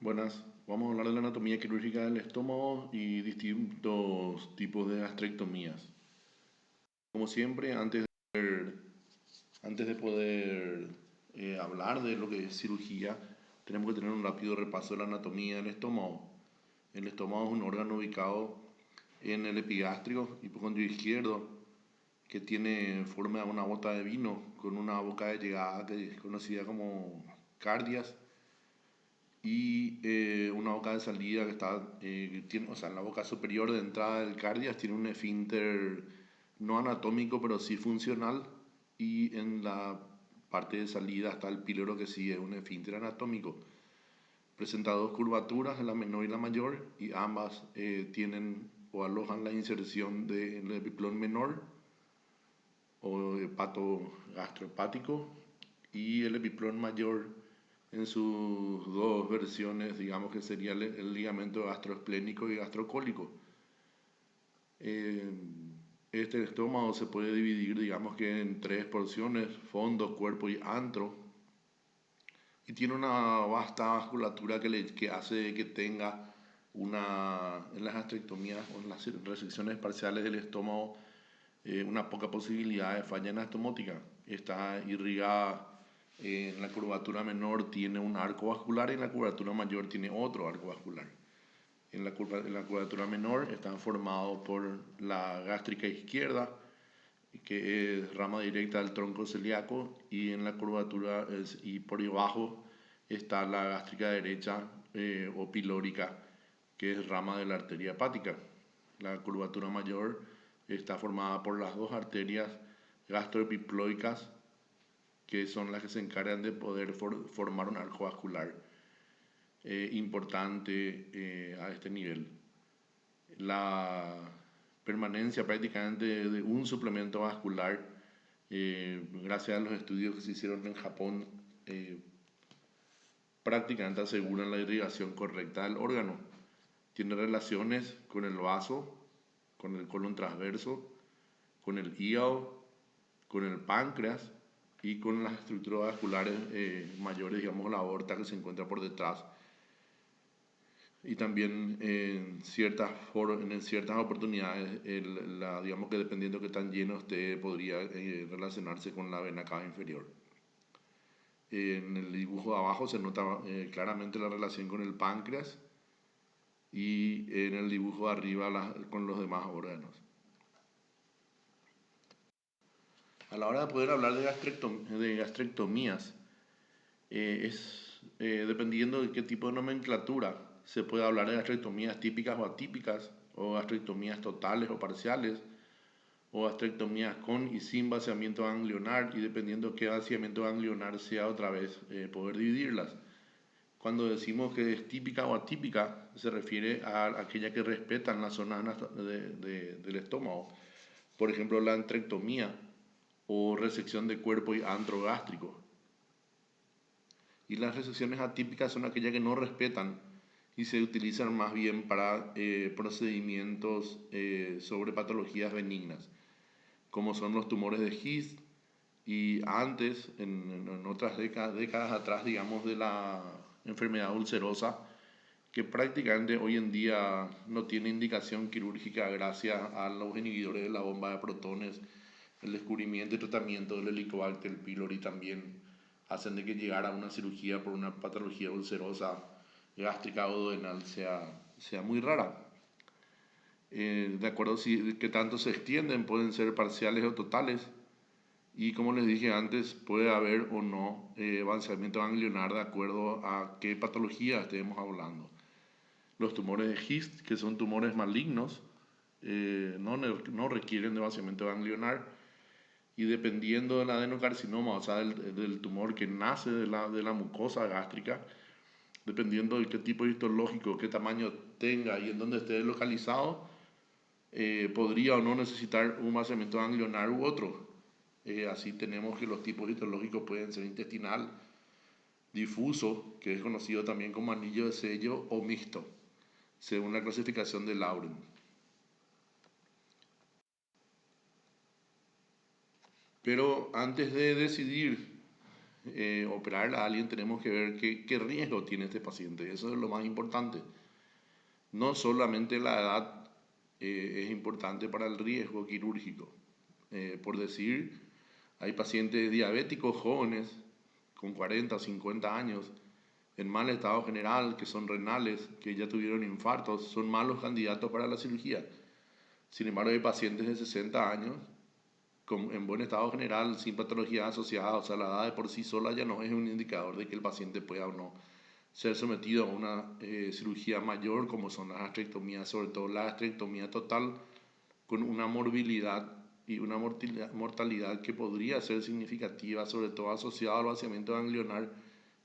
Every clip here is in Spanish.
Buenas, vamos a hablar de la anatomía quirúrgica del estómago y distintos tipos de gastrectomías. Como siempre, antes de poder hablar de lo que es cirugía, tenemos que tener un rápido repaso de la anatomía del estómago. El estómago es un órgano ubicado en el epigástrico, hipocondrio izquierdo, que tiene forma de una bota de vino con una boca de llegada que es conocida como cardias y una boca de salida que tiene, o sea, en la boca superior de entrada del cardias tiene un esfínter no anatómico, pero sí funcional, y en la parte de salida está el píloro que sí es un esfínter anatómico. Presenta dos curvaturas, la menor y la mayor, y ambas tienen o alojan la inserción del epiplón menor o hepato gastrohepático y el epiplón mayor en sus dos versiones, digamos que sería el ligamento gastroesplénico y gastrocólico. Eh, este estómago se puede dividir, digamos que en tres porciones: fondo, cuerpo y antro, y tiene una vasta vasculatura que hace que tenga en las gastrectomías o en las resecciones parciales del estómago una poca posibilidad de falla anastomótica. Está irrigada, en la curvatura menor tiene un arco vascular y en la curvatura mayor tiene otro arco vascular. En la curvatura menor están formados por la gástrica izquierda, que es rama directa del tronco celíaco, y en la curvatura y por debajo está la gástrica derecha o pilórica, que es rama de la arteria hepática. La curvatura mayor está formada por las dos arterias gastroepiploicas, que son las que se encargan de poder formar un arco vascular importante a este nivel. La permanencia prácticamente de un suplemento vascular, gracias a los estudios que se hicieron en Japón, prácticamente aseguran la irrigación correcta del órgano. Tiene relaciones con el vaso, con el colon transverso, con el hígado, con el páncreas y con las estructuras vasculares mayores, digamos la aorta que se encuentra por detrás. Y también en ciertas oportunidades, digamos que dependiendo de qué tan lleno esté, podría relacionarse con la vena cava inferior. En el dibujo de abajo se nota claramente la relación con el páncreas, y en el dibujo de arriba con los demás órganos. A la hora de poder hablar de gastrectomías, dependiendo de qué tipo de nomenclatura, se puede hablar de gastrectomías típicas o atípicas, o gastrectomías totales o parciales, o gastrectomías con y sin vaciamiento ganglionar, y dependiendo qué vaciamiento ganglionar sea, otra vez poder dividirlas. Cuando decimos que es típica o atípica, se refiere a aquella que respetan las zonas del estómago. Por ejemplo, la antrectomía o resección de cuerpo y antro gástrico. Y las resecciones atípicas son aquellas que no respetan y se utilizan más bien para procedimientos sobre patologías benignas, como son los tumores de His, y antes, en otras décadas atrás, digamos, de la enfermedad ulcerosa, que prácticamente hoy en día no tiene indicación quirúrgica gracias a los inhibidores de la bomba de protones. El descubrimiento y tratamiento del Helicobacter pylori también hacen de que llegar a una cirugía por una patología ulcerosa gástrica o duodenal sea muy rara. De acuerdo si que tanto se extienden, pueden ser parciales o totales, y como les dije antes, puede haber o no avanzamiento ganglionar de acuerdo a qué patología estemos hablando. Los tumores de His, que son tumores malignos, no requieren de vaciamiento ganglionar, y dependiendo del adenocarcinoma, o sea, del tumor que nace de la mucosa gástrica, dependiendo de qué tipo histológico, qué tamaño tenga y en dónde esté localizado, podría o no necesitar un vaciamiento ganglionar u otro. Así tenemos que los tipos histológicos pueden ser intestinal, difuso, que es conocido también como anillo de sello, o mixto, según la clasificación de Lauren. Pero antes de decidir operar a alguien, tenemos que ver qué riesgo tiene este paciente. Eso es lo más importante. No solamente la edad es importante para el riesgo quirúrgico. Por decir, hay pacientes diabéticos jóvenes con 40 o 50 años en mal estado general, que son renales, que ya tuvieron infartos, son malos candidatos para la cirugía. Sin embargo, hay pacientes de 60 años en buen estado general, sin patologías asociadas, o sea, la edad de por sí sola ya no es un indicador de que el paciente pueda o no ser sometido a una cirugía mayor, como son las astrectomías, sobre todo la astrectomía total, con una morbilidad y una mortalidad que podría ser significativa, sobre todo asociada al vaciamiento ganglionar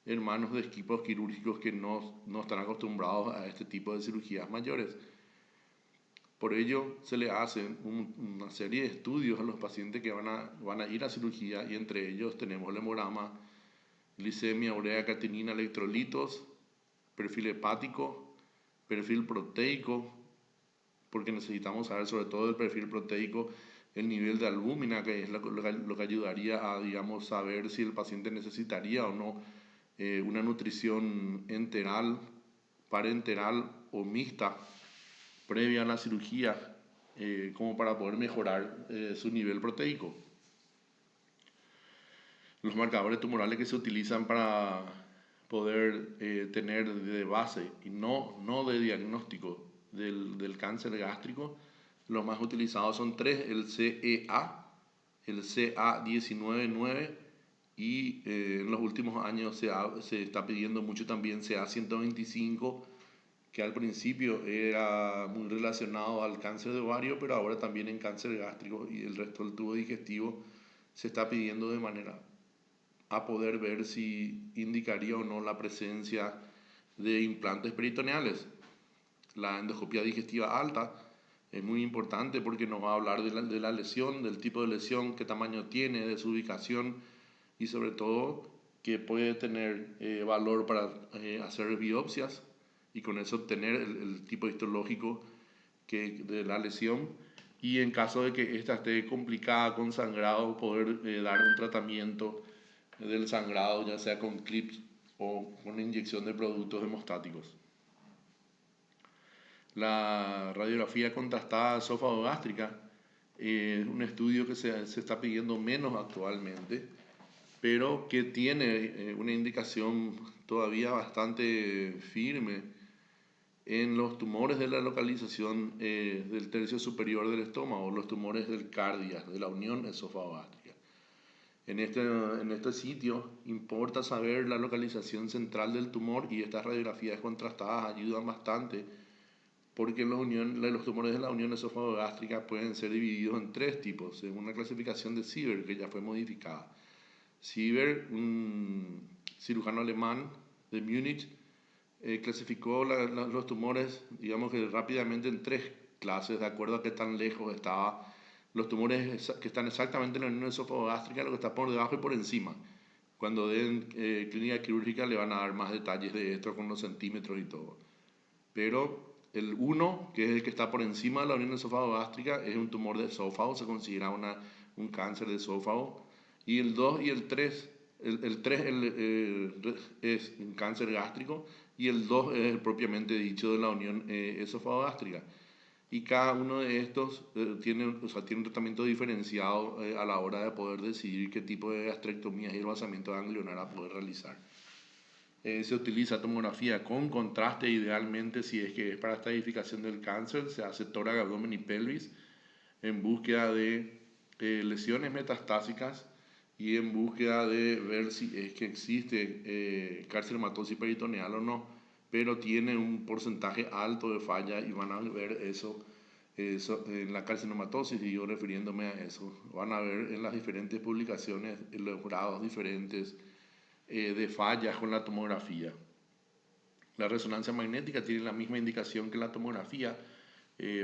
en manos de equipos quirúrgicos que no están acostumbrados a este tipo de cirugías mayores. Por ello, se le hacen una serie de estudios a los pacientes que van a ir a cirugía, y entre ellos tenemos el hemograma, glicemia, urea, creatinina, electrolitos, perfil hepático, perfil proteico, porque necesitamos saber sobre todo el perfil proteico, el nivel de albúmina, que es lo que ayudaría a, digamos, saber si el paciente necesitaría o no una nutrición enteral, parenteral o mixta previa a la cirugía, como para poder mejorar su nivel proteico. Los marcadores tumorales que se utilizan para poder tener de base y no de diagnóstico del cáncer gástrico, los más utilizados son tres: el CEA, el CA199 y en los últimos años se está pidiendo mucho también CA125, que al principio era muy relacionado al cáncer de ovario, pero ahora también en cáncer gástrico y el resto del tubo digestivo se está pidiendo de manera a poder ver si indicaría o no la presencia de implantes peritoneales. La endoscopia digestiva alta es muy importante porque nos va a hablar de la lesión, del tipo de lesión, qué tamaño tiene, de su ubicación y sobre todo que puede tener valor para hacer biopsias y con eso obtener el tipo histológico de la lesión, y en caso de que ésta esté complicada con sangrado, poder dar un tratamiento del sangrado, ya sea con clips o con inyección de productos hemostáticos. La radiografía contrastada esófago-gástrica es un estudio que se está pidiendo menos actualmente, pero que tiene una indicación todavía bastante firme en los tumores de la localización del tercio superior del estómago, los tumores del cardia, de la unión esófago-gástrica. En este sitio importa saber la localización central del tumor, y estas radiografías contrastadas ayudan bastante porque los tumores de la unión esófago-gástrica pueden ser divididos en tres tipos, según la clasificación de Sieber, que ya fue modificada. Sieber, un cirujano alemán de Múnich, clasificó los tumores, digamos que rápidamente, en tres clases, de acuerdo a qué tan lejos estaba. Los tumores que están exactamente en la unión esófago-gástrica, lo que está por debajo y por encima. Cuando den clínica quirúrgica le van a dar más detalles de esto con los centímetros y todo. Pero el 1, que es el que está por encima de la unión esófago-gástrica, es un tumor de esófago, se considera un cáncer de esófago. Y el 2 y el 3, el 3 es un cáncer gástrico, y el 2 es el propiamente dicho de la unión esófago-gástrica. Y cada uno de estos tiene un tratamiento diferenciado a la hora de poder decidir qué tipo de gastrectomías y el vaciamiento ganglionar a poder realizar. Se utiliza tomografía con contraste, idealmente, si es que es para estadificación del cáncer. Se hace tórax, abdomen y pelvis en búsqueda de lesiones metastásicas y en búsqueda de ver si es que existe carcinomatosis peritoneal o no, pero tiene un porcentaje alto de falla, y van a ver eso en la carcinomatosis, y yo refiriéndome a eso, van a ver en las diferentes publicaciones los grados diferentes de fallas con la tomografía. La resonancia magnética tiene la misma indicación que la tomografía.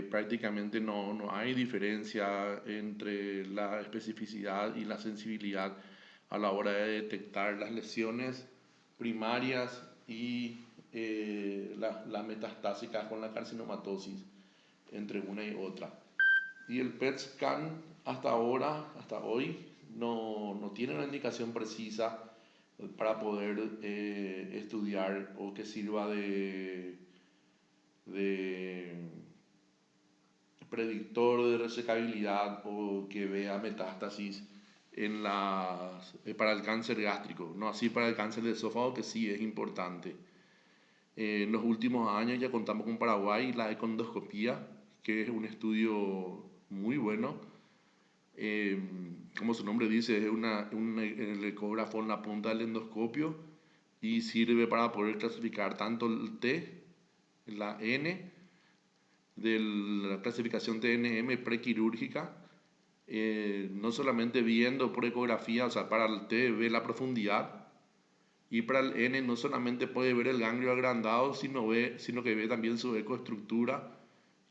Prácticamente no hay diferencia entre la especificidad y la sensibilidad a la hora de detectar las lesiones primarias y las metastásicas con la carcinomatosis entre una y otra. Y el PET scan hasta hoy no tiene una indicación precisa para poder estudiar o que sirva de predictor de resecabilidad o que vea metástasis para el cáncer gástrico, no así para el cáncer de esófago, que sí es importante. En los últimos años ya contamos con Paraguay la econdoscopía, que es un estudio muy bueno. Como su nombre dice, es el ecógrafo en la punta del endoscopio y sirve para poder clasificar tanto el T, la N, de la clasificación TNM prequirúrgica, no solamente viendo por ecografía, o sea, para el T ve la profundidad, y para el N no solamente puede ver el ganglio agrandado, sino que ve también su ecoestructura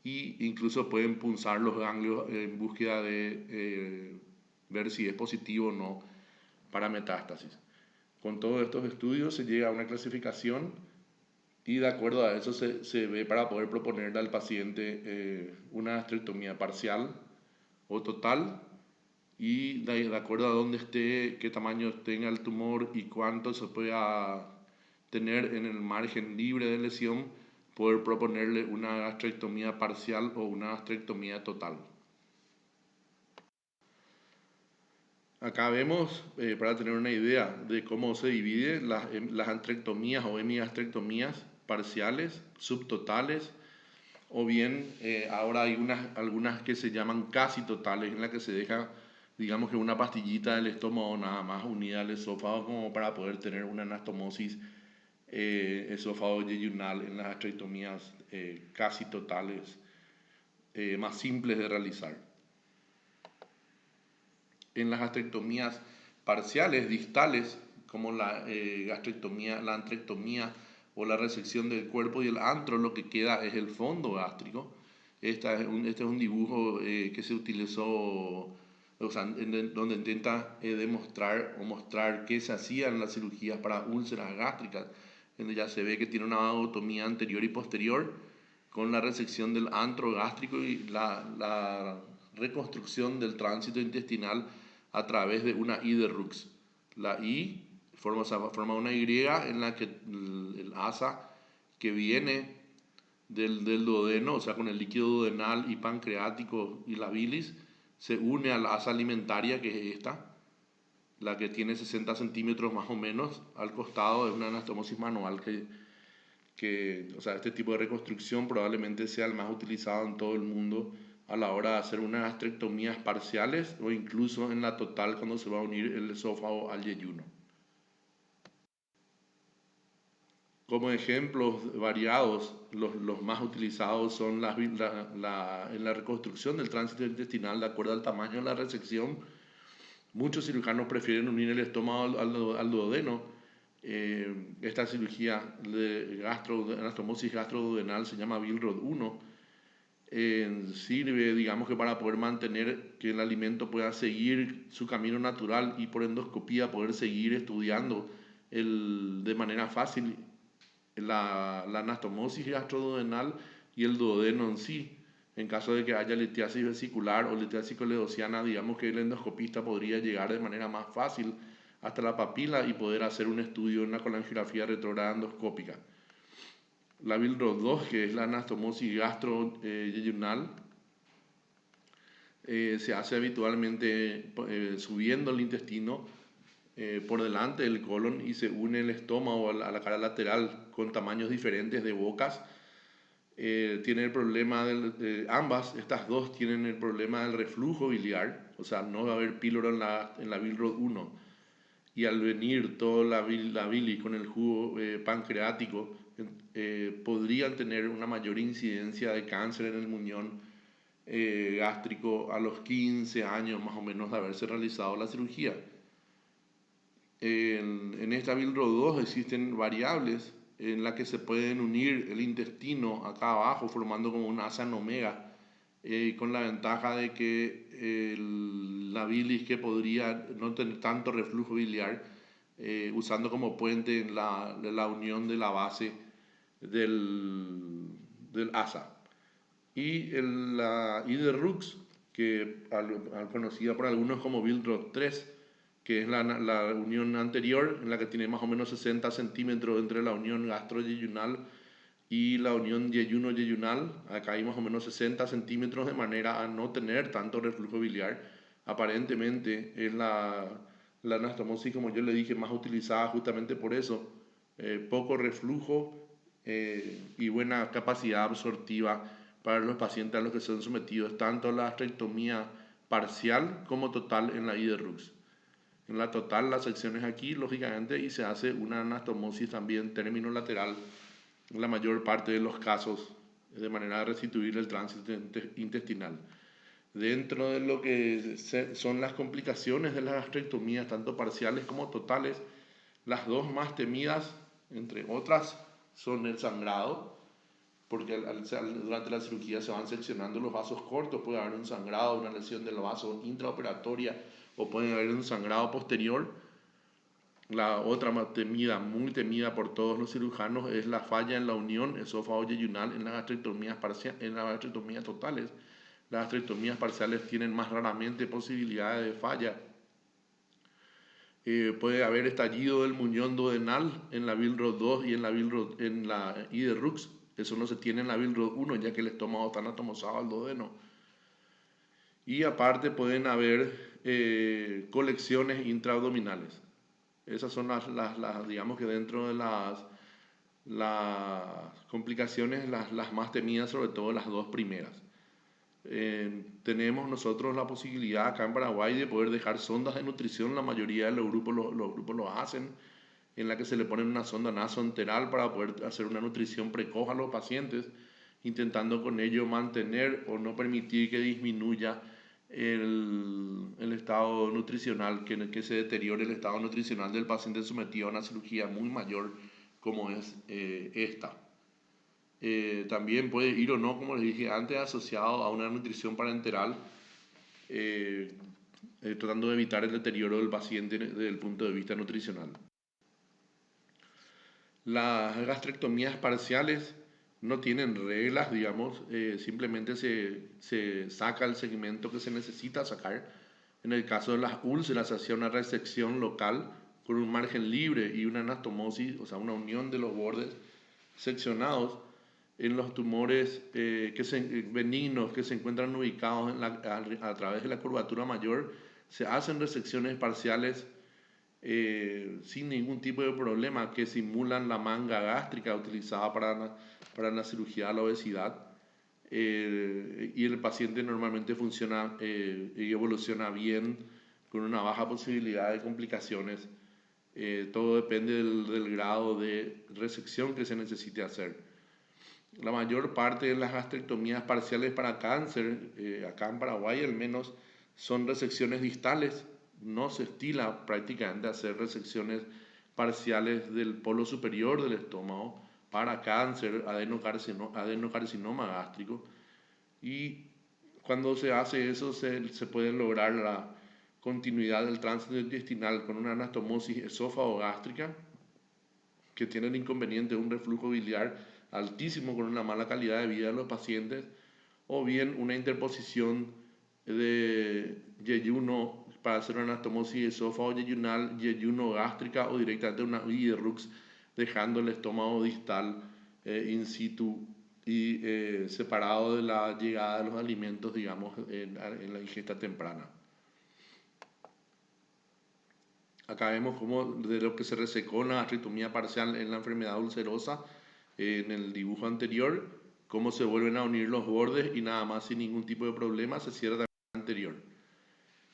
e incluso pueden punzar los ganglios en búsqueda de ver si es positivo o no para metástasis. Con todos estos estudios se llega a una clasificación y de acuerdo a eso se ve para poder proponerle al paciente una astrectomía parcial o total, y de acuerdo a dónde esté, qué tamaño tenga el tumor y cuánto se pueda tener en el margen libre de lesión, poder proponerle una gastrectomía parcial o una gastrectomía total. Acá vemos, para tener una idea de cómo se dividen las antrectomías o hemigastrectomías parciales, subtotales, o bien ahora hay algunas que se llaman casi totales, en las que se deja, digamos que una pastillita del estómago nada más unida al esófago como para poder tener una anastomosis esófago-yeyunal en las gastrectomías casi totales, más simples de realizar. En las gastrectomías parciales, distales, como la gastrectomía, la antrectomía o la resección del cuerpo y el antro, lo que queda es el fondo gástrico. Este es un dibujo que se utilizó, o sea, donde intenta demostrar o mostrar qué se hacía en las cirugías para úlceras gástricas, donde ya se ve que tiene una vagotomía anterior y posterior con la resección del antro gástrico y la reconstrucción del tránsito intestinal a través de una I de Rux. La I forma una Y en la que el asa que viene del duodeno, o sea, con el líquido duodenal y pancreático y la bilis, se une a la asa alimentaria, que es esta, la que tiene 60 centímetros más o menos al costado. De una anastomosis manual o sea, este tipo de reconstrucción probablemente sea el más utilizado en todo el mundo a la hora de hacer unas gastrectomías parciales o incluso en la total cuando se va a unir el esófago al yeyuno. Como ejemplos variados, los más utilizados son en la reconstrucción del tránsito intestinal de acuerdo al tamaño de la resección. Muchos cirujanos prefieren unir el estómago al duodeno. Esta cirugía de anastomosis gastroduodenal se llama Billroth 1. Sirve, digamos que para poder mantener que el alimento pueda seguir su camino natural y por endoscopía poder seguir estudiando de manera fácil la anastomosis gastroduodenal y el duodeno en sí. En caso de que haya litiasis vesicular o litiasis coledociana, digamos que el endoscopista podría llegar de manera más fácil hasta la papila y poder hacer un estudio en la colangiografía retrógrada endoscópica. La Billroth 2, que es la anastomosis gastroyeyunal, se hace habitualmente subiendo el intestino por delante del colon y se une el estómago a la cara lateral con tamaños diferentes de bocas. Tiene el problema estas dos tienen el problema del reflujo biliar, o sea, no va a haber píloro en la Billroth 1, y al venir toda la bilis con el jugo pancreático, podrían tener una mayor incidencia de cáncer en el muñón gástrico a los 15 años más o menos de haberse realizado la cirugía. En esta Billroth 2 existen variables en las que se pueden unir el intestino acá abajo formando como una asa en omega, con la ventaja de que la bilis que podría no tener tanto reflujo biliar, usando como puente la unión de la base del asa. Y la I de Rux, que conocida por algunos como Billroth 3, que es la unión anterior, en la que tiene más o menos 60 centímetros entre la unión gastroyeyunal y la unión yeyuno-yeyunal. Acá hay más o menos 60 centímetros, de manera a no tener tanto reflujo biliar. Aparentemente es la anastomosis, como yo le dije, más utilizada justamente por eso. Poco reflujo y buena capacidad absortiva para los pacientes a los que son sometidos tanto a la astrectomía parcial como total en la IDRUX. En la total, la sección es aquí, lógicamente, y se hace una anastomosis también término lateral en la mayor parte de los casos, de manera a restituir el tránsito intestinal. Dentro de lo que son las complicaciones de las gastrectomías, tanto parciales como totales, las dos más temidas, entre otras, son el sangrado, porque durante la cirugía se van seccionando los vasos cortos, puede haber un sangrado, una lesión del vaso intraoperatoria, o puede haber un sangrado posterior. La otra más temida, muy temida por todos los cirujanos, es la falla en la unión esófago-yeyunal en las gastrectomías totales. Las gastrectomías parciales tienen más raramente posibilidades de falla. Puede haber estallido del muñón duodenal en la Billroth 2 y en la IDRUX. Eso no se tiene en la Billroth 1, ya que el estómago está anatomosado al duodeno. Y aparte pueden haber colecciones intraabdominales. Esas son digamos que dentro de las complicaciones, las más temidas, sobre todo las dos primeras. Tenemos nosotros la posibilidad acá en Paraguay de poder dejar sondas de nutrición. La mayoría de los grupos lo hacen, en la que se le pone una sonda nasoenteral para poder hacer una nutrición precoz a los pacientes, intentando con ello mantener o no permitir que disminuya el estado nutricional, que se deteriore el estado nutricional del paciente sometido a una cirugía muy mayor como es esta. También puede ir o no, como les dije antes, asociado a una nutrición parenteral, tratando de evitar el deterioro del paciente desde el punto de vista nutricional. Las gastrectomías parciales no tienen reglas, digamos, simplemente se saca el segmento que se necesita sacar. En el caso de las úlceras se hacía una resección local con un margen libre y una anastomosis, o sea, una unión de los bordes seccionados. En los tumores benignos que se encuentran ubicados a través de la curvatura mayor, se hacen resecciones parciales sin ningún tipo de problema, que simulan la manga gástrica utilizada para la cirugía de la obesidad. Y el paciente normalmente funciona y evoluciona bien, con una baja posibilidad de complicaciones. Todo depende del grado de resección que se necesite hacer. La mayor parte de las gastrectomías parciales para cáncer, acá en Paraguay al menos, son resecciones distales. No se estila prácticamente hacer resecciones parciales del polo superior del estómago para cáncer, adenocarcinoma gástrico. Y cuando se hace eso, se puede lograr la continuidad del tránsito intestinal con una anastomosis esófago-gástrica, que tiene el inconveniente de un reflujo biliar altísimo con una mala calidad de vida de los pacientes, o bien una interposición de yeyuno para hacer una anastomosis esófago-yeyunal, yeyuno-gástrica, o directamente una IDRUX, dejando el estómago distal in situ y separado de la llegada de los alimentos, digamos, en la ingesta temprana. Acá vemos cómo de lo que se resecó la gastrectomía parcial en la enfermedad ulcerosa, en el dibujo anterior, cómo se vuelven a unir los bordes y nada más sin ningún tipo de problema se cierra también el anterior.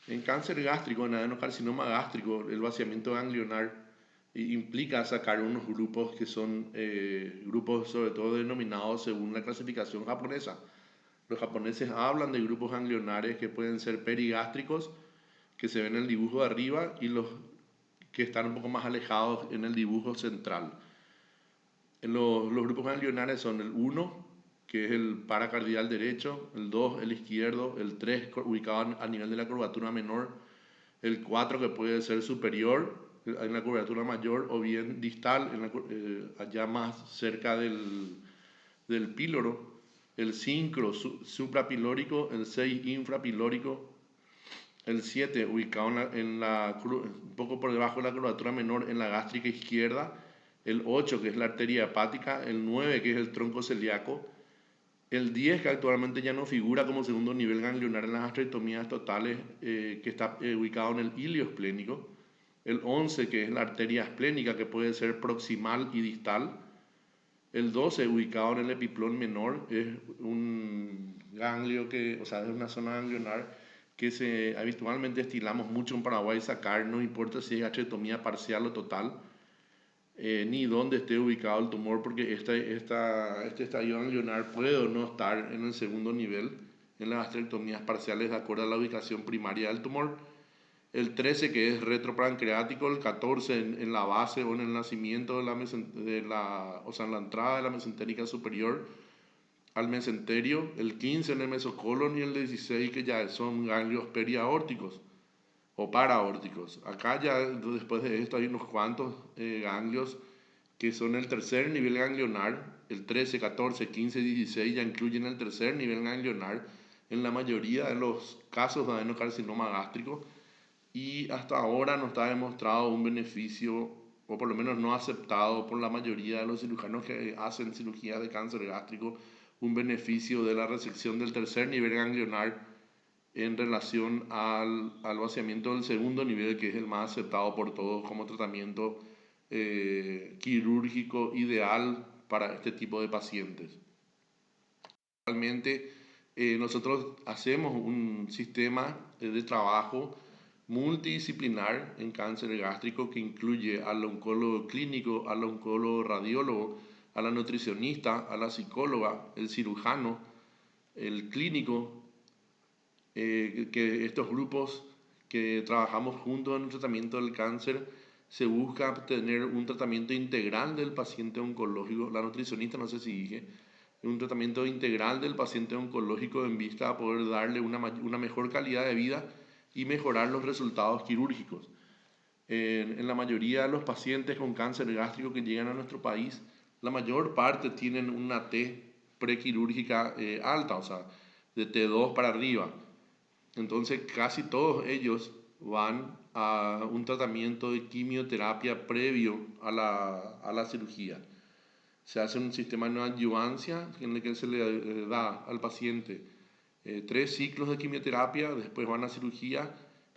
En cáncer gástrico, en adenocarcinoma gástrico, el vaciamiento ganglionar implica sacar unos grupos que son grupos sobre todo denominados según la clasificación japonesa. Los japoneses hablan de grupos ganglionares que pueden ser perigástricos, que se ven en el dibujo de arriba, y los que están un poco más alejados en el dibujo central. Los grupos ganglionares son el 1, que es el paracardial derecho, el 2, el izquierdo, el 3, ubicado a nivel de la curvatura menor, el 4, que puede ser superior en la curvatura mayor, o bien distal, allá más cerca del píloro, el 5 suprapilórico, el 6 infrapilórico, El 7, ubicado un poco por debajo de la curvatura menor en la gástrica izquierda. El 8, que es la arteria hepática. El 9, que es el tronco celíaco. El 10, que actualmente ya no figura como segundo nivel ganglionar en las gastrectomías totales, que está ubicado en el ilio esplénico. El 11, que es la arteria esplénica, que puede ser proximal y distal. El 12, ubicado en el epiplón menor, es un ganglio o sea, es una zona ganglionar que habitualmente estilamos mucho en Paraguay sacar, no importa si es gastrectomía parcial o total, ni dónde esté ubicado el tumor, porque este estadio ganglionar puede o no estar en el segundo nivel en las gastrectomías parciales de acuerdo a la ubicación primaria del tumor. El 13, que es retropancreático. El 14 en la base o en el nacimiento o sea, en la entrada de la mesentérica superior al mesenterio. El 15 en el mesocolon y el 16 que ya son ganglios periaórticos o paraórticos. Acá ya después de esto hay unos cuantos ganglios que son el tercer nivel ganglionar. El 13, 14, 15, 16 ya incluyen el tercer nivel ganglionar en la mayoría de los casos de adenocarcinoma gástrico, y hasta ahora no está demostrado un beneficio, o por lo menos no aceptado por la mayoría de los cirujanos que hacen cirugías de cáncer gástrico, un beneficio de la resección del tercer nivel ganglionar en relación al vaciamiento del segundo nivel, que es el más aceptado por todos como tratamiento quirúrgico ideal para este tipo de pacientes. Realmente nosotros hacemos un sistema de trabajo multidisciplinar en cáncer gástrico que incluye al oncólogo clínico, al oncólogo radiólogo, a la nutricionista, a la psicóloga, el cirujano, el clínico, que estos grupos que trabajamos juntos en el tratamiento del cáncer se busca tener un tratamiento integral del paciente oncológico. La nutricionista, no sé si dije, un tratamiento integral del paciente oncológico en vista a poder darle una mejor calidad de vida y mejorar los resultados quirúrgicos. En la mayoría de los pacientes con cáncer gástrico que llegan a nuestro país, la mayor parte tienen una T prequirúrgica alta, o sea, de T2 para arriba. Entonces, casi todos ellos van a un tratamiento de quimioterapia previo a la cirugía. Se hace un sistema de neoadyuvancia en el que se le da al paciente 3 ciclos de quimioterapia, después van a cirugía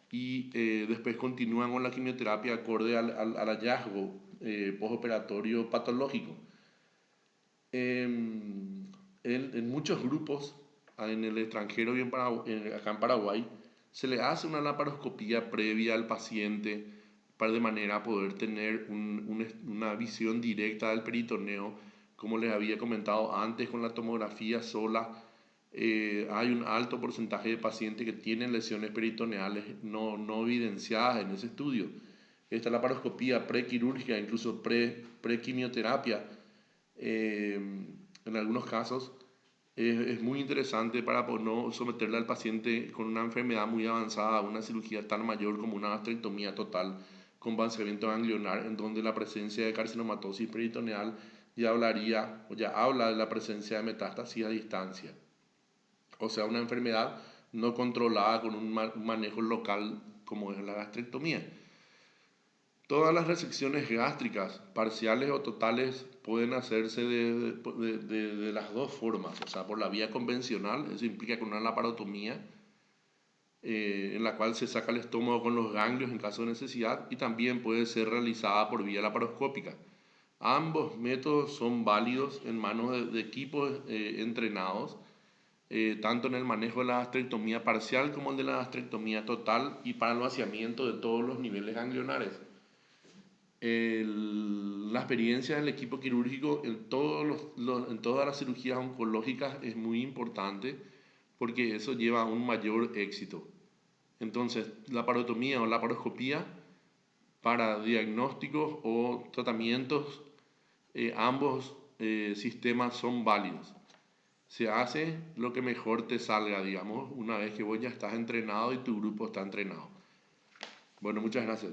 y después continúan con la quimioterapia acorde al hallazgo postoperatorio patológico. En muchos grupos en el extranjero y acá en Paraguay se le hace una laparoscopía previa al paciente para de manera a poder tener una visión directa del peritoneo. Como les había comentado antes, con la tomografía sola hay un alto porcentaje de pacientes que tienen lesiones peritoneales no evidenciadas en ese estudio. Esta laparoscopía prequirúrgica, incluso prequimioterapia, en algunos casos es muy interesante para no someterle al paciente con una enfermedad muy avanzada a una cirugía tan mayor como una gastrectomía total con vaciamiento ganglionar, en donde la presencia de carcinomatosis peritoneal ya habla de la presencia de metástasis a distancia. O sea, una enfermedad no controlada con un manejo local como es la gastrectomía. Todas las resecciones gástricas, parciales o totales, pueden hacerse de las dos formas. O sea, por la vía convencional, eso implica con una laparotomía, en la cual se saca el estómago con los ganglios en caso de necesidad, y también puede ser realizada por vía laparoscópica. Ambos métodos son válidos en manos de equipos entrenados, tanto en el manejo de la gastrectomía parcial como el de la gastrectomía total y para el vaciamiento de todos los niveles ganglionares. La experiencia del equipo quirúrgico en todas las cirugías oncológicas es muy importante porque eso lleva a un mayor éxito. Entonces, la parotomía o la laparoscopía para diagnósticos o tratamientos, ambos sistemas son válidos. Se hace lo que mejor te salga, digamos, una vez que vos ya estás entrenado y tu grupo está entrenado. Bueno, muchas gracias.